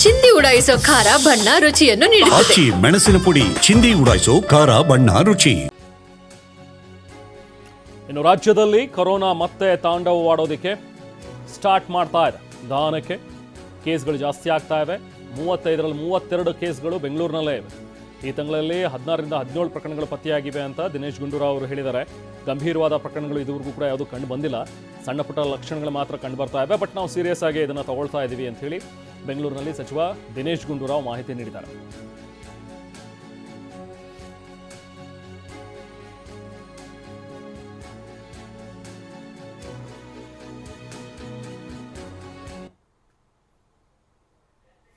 ಚಿಂದಿ ಉಡಾಯಿಸೋ ಖಾರ ಬಣ್ಣ ರುಚಿಯನ್ನು ನೀಡುತ್ತದೆ. ಆಚಿ ಮೆಣಸಿನ ಪುಡಿ ಚಿಂದಿ ಉಡಾಯಿಸೋ ಖಾರ ಬಣ್ಣ ರುಚಿ. ಇನ್ನು ರಾಜ್ಯದಲ್ಲಿ ಕೊರೋನಾ ಮತ್ತೆ ತಾಂಡವವಾಡೋದಕ್ಕೆ ಸ್ಟಾರ್ಟ್ ಮಾಡ್ತಾ ಇದೆ. ನಿಧಾನಕ್ಕೆ ಕೇಸ್ಗಳು ಜಾಸ್ತಿ ಆಗ್ತಾ ಇವೆ. 35ರಲ್ಲಿ 32 ಕೇಸ್ಗಳು ಬೆಂಗಳೂರಿನಲ್ಲೇ ಇವೆ. ಈ ತಿಂಗಳಲ್ಲಿ 16ರಿಂದ 17 ಪ್ರಕರಣಗಳು ಪತ್ತೆಯಾಗಿವೆ ಅಂತ ದಿನೇಶ್ ಗುಂಡೂರಾವ್ ಅವರು ಹೇಳಿದ್ದಾರೆ. ಗಂಭೀರವಾದ ಪ್ರಕರಣಗಳು ಇದುವರೆಗೂ ಕೂಡ ಯಾವುದು ಕಂಡು ಬಂದಿಲ್ಲ. ಸಣ್ಣ ಪುಟ್ಟ ಲಕ್ಷಣಗಳು ಮಾತ್ರ ಕಂಡು ಬರ್ತಾ ಇವೆ. ಬಟ್ ನಾವು ಸೀರಿಯಸ್ ಆಗಿ ಇದನ್ನು ತಗೊಳ್ತಾ ಇದ್ದೀವಿ ಅಂತ ಹೇಳಿ ಬೆಂಗಳೂರಿನಲ್ಲಿ ಸಚಿವ ದಿನೇಶ್ ಗುಂಡೂರಾವ್ ಮಾಹಿತಿ ನೀಡಿದ್ದಾರೆ.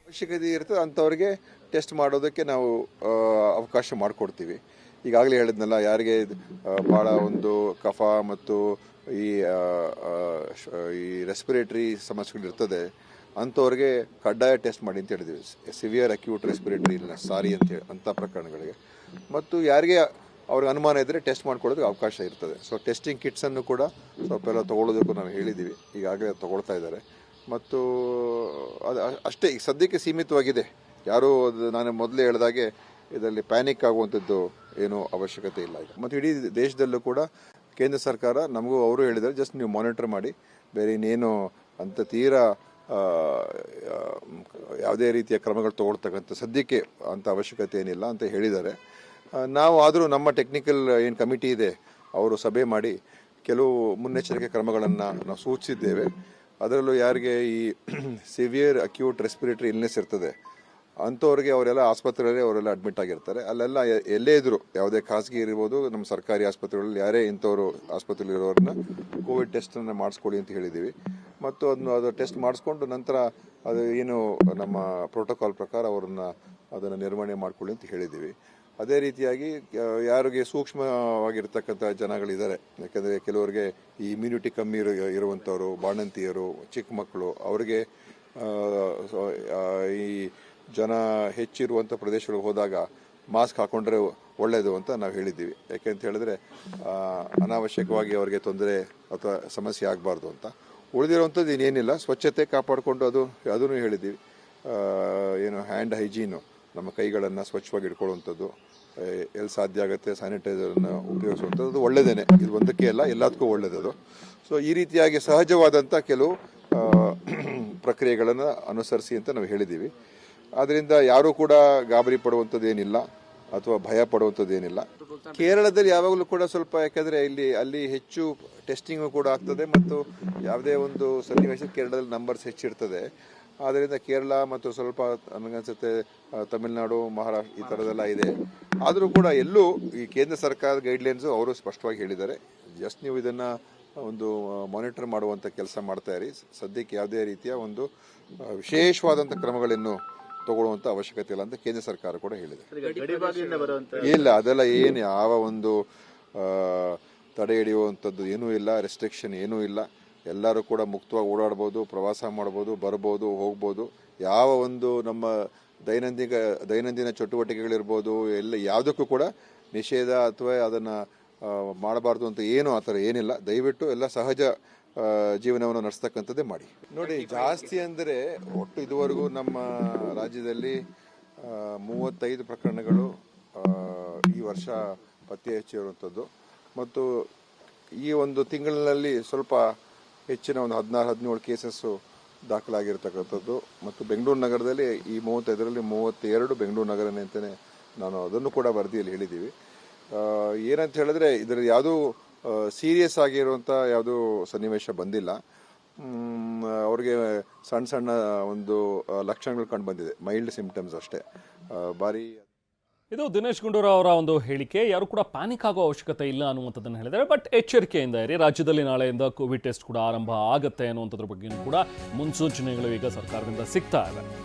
ಅವಶ್ಯಕತೆ ಇರ್ತದೆ ಅಂಥವ್ರಿಗೆ ಟೆಸ್ಟ್ ಮಾಡೋದಕ್ಕೆ ನಾವು ಅವಕಾಶ ಮಾಡಿಕೊಡ್ತೀವಿ. ಈಗಾಗಲೇ ಹೇಳಿದ್ನಲ್ಲ, ಯಾರಿಗೆ ಭಾಳ ಒಂದು ಕಫ ಮತ್ತು ಈ ರೆಸ್ಪಿರೇಟರಿ ಸಮಸ್ಯೆಗಳಿರ್ತದೆ ಅಂಥವ್ರಿಗೆ ಕಡ್ಡಾಯ ಟೆಸ್ಟ್ ಮಾಡಿ ಅಂತ ಹೇಳಿದ್ವಿ. ಸಿವಿಯರ್ ಅಕ್ಯೂಟ್ ರೆಸ್ಪಿರೇಟರಿ ಇಲ್ಲ ಸಾರಿ ಅಂತೇಳಿ ಅಂಥ ಪ್ರಕರಣಗಳಿಗೆ. ಮತ್ತು ಯಾರಿಗೆ ಅವ್ರಿಗೆ ಅನುಮಾನ ಇದ್ದರೆ ಟೆಸ್ಟ್ ಮಾಡ್ಕೊಳ್ಳೋದಕ್ಕೆ ಅವಕಾಶ ಇರ್ತದೆ. ಸೊ ಟೆಸ್ಟಿಂಗ್ ಕಿಟ್ಸನ್ನು ಕೂಡ ಸ್ವಲ್ಪ ಎಲ್ಲ ತೊಗೊಳ್ಳೋದಕ್ಕೂ ನಾವು ಹೇಳಿದ್ದೀವಿ. ಈಗಾಗಲೇ ತೊಗೊಳ್ತಾ ಇದ್ದಾರೆ. ಮತ್ತು ಅದು ಅಷ್ಟೇ ಈಗ ಸದ್ಯಕ್ಕೆ ಸೀಮಿತವಾಗಿದೆ. ಯಾರೂ ನಾನು ಮೊದಲೇ ಹೇಳಿದಾಗೆ ಇದರಲ್ಲಿ ಪ್ಯಾನಿಕ್ ಆಗುವಂಥದ್ದು ಏನೂ ಅವಶ್ಯಕತೆ ಇಲ್ಲ. ಮತ್ತು ಇಡೀ ದೇಶದಲ್ಲೂ ಕೂಡ ಕೇಂದ್ರ ಸರ್ಕಾರ ನಮಗೂ ಅವರು ಹೇಳಿದ್ದಾರೆ, ಜಸ್ಟ್ ನೀವು ಮಾನಿಟರ್ ಮಾಡಿ, ಬೇರೆ ಇನ್ನೇನು ಅಂತ ತೀರಾ ಯಾವುದೇ ರೀತಿಯ ಕ್ರಮಗಳು ತಗೊಳ್ತಕ್ಕಂಥ ಸದ್ಯಕ್ಕೆ ಅಂಥ ಅವಶ್ಯಕತೆ ಏನಿಲ್ಲ ಅಂತ ಹೇಳಿದ್ದಾರೆ. ನಾವು ಆದರೂ ನಮ್ಮ ಟೆಕ್ನಿಕಲ್ ಏನು ಕಮಿಟಿ ಇದೆ ಅವರು ಸಭೆ ಮಾಡಿ ಕೆಲವು ಮುನ್ನೆಚ್ಚರಿಕೆ ಕ್ರಮಗಳನ್ನು ನಾವು ಸೂಚಿಸಿದ್ದೇವೆ. ಅದರಲ್ಲೂ ಯಾರಿಗೆ ಈ ಸಿವಿಯರ್ ಅಕ್ಯೂಟ್ ರೆಸ್ಪಿರೇಟರಿ ಇಲ್ನೆಸ್ ಇರ್ತದೆ ಅಂಥವ್ರಿಗೆ ಅವರೆಲ್ಲ ಆಸ್ಪತ್ರೆಯಲ್ಲಿ ಅವರೆಲ್ಲ ಅಡ್ಮಿಟ್ ಆಗಿರ್ತಾರೆ. ಅಲ್ಲೆಲ್ಲ ಎಲ್ಲೇ ಇದ್ರು, ಯಾವುದೇ ಖಾಸಗಿ ಇರ್ಬೋದು, ನಮ್ಮ ಸರ್ಕಾರಿ ಆಸ್ಪತ್ರೆಗಳಲ್ಲಿ ಯಾರೇ ಇಂಥವ್ರು ಆಸ್ಪತ್ರೆಯಲ್ಲಿ ಇರೋರನ್ನ ಕೋವಿಡ್ ಟೆಸ್ಟನ್ನು ಮಾಡಿಸ್ಕೊಳ್ಳಿ ಅಂತ ಹೇಳಿದ್ದೀವಿ. ಮತ್ತು ಅದು ಟೆಸ್ಟ್ ಮಾಡಿಸ್ಕೊಂಡು ನಂತರ ಅದು ಏನು ನಮ್ಮ ಪ್ರೋಟೋಕಾಲ್ ಪ್ರಕಾರ ಅದನ್ನು ನಿರ್ವಹಣೆ ಮಾಡ್ಕೊಳ್ಳಿ ಅಂತ ಹೇಳಿದ್ದೀವಿ. ಅದೇ ರೀತಿಯಾಗಿ ಯಾರಿಗೆ ಸೂಕ್ಷ್ಮವಾಗಿರ್ತಕ್ಕಂಥ ಜನಗಳಿದ್ದಾರೆ, ಯಾಕೆಂದರೆ ಕೆಲವರಿಗೆ ಈ ಇಮ್ಯುನಿಟಿ ಕಮ್ಮಿ ಇರುವಂಥವ್ರು, ಬಾಣಂತಿಯರು, ಚಿಕ್ಕ ಮಕ್ಕಳು, ಅವರಿಗೆ ಈ ಜನ ಹೆಚ್ಚಿರುವಂಥ ಪ್ರದೇಶಗಳಿಗೆ ಹೋದಾಗ ಮಾಸ್ಕ್ ಹಾಕೊಂಡ್ರೆ ಒಳ್ಳೆಯದು ಅಂತ ನಾವು ಹೇಳಿದ್ದೀವಿ. ಯಾಕೆಂತ ಹೇಳಿದ್ರೆ ಅನಾವಶ್ಯಕವಾಗಿ ಅವರಿಗೆ ತೊಂದರೆ ಅಥವಾ ಸಮಸ್ಯೆ ಆಗಬಾರ್ದು ಅಂತ. ಉಳಿದಿರುವಂಥದ್ದು ಇನ್ನೇನಿಲ್ಲ, ಸ್ವಚ್ಛತೆ ಕಾಪಾಡಿಕೊಂಡು ಅದನ್ನು ಹೇಳಿದ್ದೀವಿ. ಏನು ಹ್ಯಾಂಡ್ ಹೈಜೀನು, ನಮ್ಮ ಕೈಗಳನ್ನು ಸ್ವಚ್ಛವಾಗಿ ಇಟ್ಕೊಳ್ಳುವಂಥದ್ದು, ಎಲ್ಲಿ ಸಾಧ್ಯ ಆಗುತ್ತೆ ಸ್ಯಾನಿಟೈಸರನ್ನು ಉಪಯೋಗಿಸುವಂಥದ್ದು ಒಳ್ಳೆಯದೇನೆ. ಇದು ಒಂದಕ್ಕೆ ಅಲ್ಲ, ಎಲ್ಲದಕ್ಕೂ ಒಳ್ಳೆಯದು. ಸೊ ಈ ರೀತಿಯಾಗಿ ಸಹಜವಾದಂಥ ಕೆಲವು ಪ್ರಕ್ರಿಯೆಗಳನ್ನು ಅನುಸರಿಸಿ ಅಂತ ನಾವು ಹೇಳಿದ್ದೀವಿ. ಆದ್ದರಿಂದ ಯಾರೂ ಕೂಡ ಗಾಬರಿ ಪಡುವಂಥದ್ದು ಏನಿಲ್ಲ ಅಥವಾ ಭಯ ಪಡುವಂಥದ್ದು ಏನಿಲ್ಲ. ಕೇರಳದಲ್ಲಿ ಯಾವಾಗಲೂ ಕೂಡ ಸ್ವಲ್ಪ, ಯಾಕೆಂದರೆ ಅಲ್ಲಿ ಹೆಚ್ಚು ಟೆಸ್ಟಿಂಗು ಕೂಡ ಆಗ್ತದೆ ಮತ್ತು ಯಾವುದೇ ಒಂದು ಸನ್ನಿವೇಶ ಕೇರಳದಲ್ಲಿ ನಂಬರ್ಸ್ ಹೆಚ್ಚಿರ್ತದೆ. ಆದ್ದರಿಂದ ಕೇರಳ ಮತ್ತು ಸ್ವಲ್ಪ ನನಗನ್ಸುತ್ತೆ ತಮಿಳುನಾಡು, ಮಹಾರಾಷ್ಟ್ರ ಈ ಥರದೆಲ್ಲ ಇದೆ. ಆದರೂ ಕೂಡ ಎಲ್ಲೂ ಈ ಕೇಂದ್ರ ಸರ್ಕಾರದ ಗೈಡ್ಲೈನ್ಸು ಅವರು ಸ್ಪಷ್ಟವಾಗಿ ಹೇಳಿದ್ದಾರೆ. ಜಸ್ಟ್ ನೀವು ಇದನ್ನು ಒಂದು ಮಾನಿಟರ್ ಮಾಡುವಂಥ ಕೆಲಸ ಮಾಡ್ತಾ ಇರಿ. ಸದ್ಯಕ್ಕೆ ಯಾವುದೇ ರೀತಿಯ ಒಂದು ವಿಶೇಷವಾದಂಥ ಕ್ರಮಗಳನ್ನು ತಗೊಳ್ಳುವಂಥ ಅವಶ್ಯಕತೆ ಇಲ್ಲ ಅಂತ ಕೇಂದ್ರ ಸರ್ಕಾರ ಕೂಡ ಹೇಳಿದೆ. ಇಲ್ಲ, ಅದೆಲ್ಲ ಏನು ಯಾವ ಒಂದು ತಡೆ ಹಿಡಿಯುವಂಥದ್ದು ಏನೂ ಇಲ್ಲ, ರೆಸ್ಟ್ರಿಕ್ಷನ್ ಏನೂ ಇಲ್ಲ. ಎಲ್ಲರೂ ಕೂಡ ಮುಕ್ತವಾಗಿ ಓಡಾಡ್ಬೋದು, ಪ್ರವಾಸ ಮಾಡ್ಬೋದು, ಬರ್ಬೋದು, ಹೋಗ್ಬೋದು. ಯಾವ ಒಂದು ನಮ್ಮ ದೈನಂದಿನ ಚಟುವಟಿಕೆಗಳಿರ್ಬೋದು ಎಲ್ಲ ಯಾವುದಕ್ಕೂ ಕೂಡ ನಿಷೇಧ ಅಥವಾ ಅದನ್ನು ಮಾಡಬಾರ್ದು ಅಂತ ಏನು ಆ ಥರ ಏನಿಲ್ಲ. ದಯವಿಟ್ಟು ಎಲ್ಲ ಸಹಜ ಜೀವನವನ್ನು ನಡೆಸ್ತಕ್ಕಂಥದ್ದೇ ಮಾಡಿ. ನೋಡಿ, ಜಾಸ್ತಿ ಅಂದರೆ ಒಟ್ಟು ಇದುವರೆಗೂ ನಮ್ಮ ರಾಜ್ಯದಲ್ಲಿ 35 ಪ್ರಕರಣಗಳು ಈ ವರ್ಷ ಪತ್ತೆ ಹಚ್ಚಿರುವಂಥದ್ದು. ಮತ್ತು ಈ ಒಂದು ತಿಂಗಳಿನಲ್ಲಿ ಸ್ವಲ್ಪ ಹೆಚ್ಚಿನ ಒಂದು 16-17 ಕೇಸಸ್ಸು ದಾಖಲಾಗಿರ್ತಕ್ಕಂಥದ್ದು. ಮತ್ತು ಬೆಂಗಳೂರು ನಗರದಲ್ಲಿ ಈ 35ರಲ್ಲಿ 32 ಬೆಂಗಳೂರು ನಗರನೇ ಅಂತಲೇ ನಾನು ಅದನ್ನು ಕೂಡ ವರದಿಯಲ್ಲಿ ಹೇಳಿದ್ದೀವಿ. ಏನಂತ ಹೇಳಿದ್ರೆ ಇದರಲ್ಲಿ ಯಾವುದೂ ಸೀರಿಯಸ್ ಆಗಿರುವಂಥ ಯಾವುದೂ ಸನ್ನಿವೇಶ ಬಂದಿಲ್ಲ. ಅವ್ರಿಗೆ ಸಣ್ಣ ಒಂದು ಲಕ್ಷಣಗಳು ಕಂಡು ಬಂದಿದೆ, ಮೈಲ್ಡ್ ಸಿಂಪ್ಟಮ್ಸ್ ಅಷ್ಟೇ. ಇದು ದಿನೇಶ್ ಗುಂಡೂರಾವ್ ಅವರ ಒಂದು ಹೇಳಿಕೆ. ಯಾರು ಕೂಡ ಪ್ಯಾನಿಕ್ ಆಗೋ ಅವಶ್ಯಕತೆ ಇಲ್ಲ ಅನ್ನುವಂಥದ್ದನ್ನು ಹೇಳಿದ್ದಾರೆ. ಬಟ್ ಎಚ್ಚರಿಕೆಯಿಂದ ಇರಿ. ರಾಜ್ಯದಲ್ಲಿ ನಾಳೆಯಿಂದ ಕೋವಿಡ್ ಟೆಸ್ಟ್ ಕೂಡ ಆರಂಭ ಆಗುತ್ತೆ ಅನ್ನುವಂಥದ್ರ ಬಗ್ಗೆಯೂ ಕೂಡ ಮುನ್ಸೂಚನೆಗಳು ಈಗ ಸರ್ಕಾರದಿಂದ ಸಿಗ್ತಾ ಇವೆ.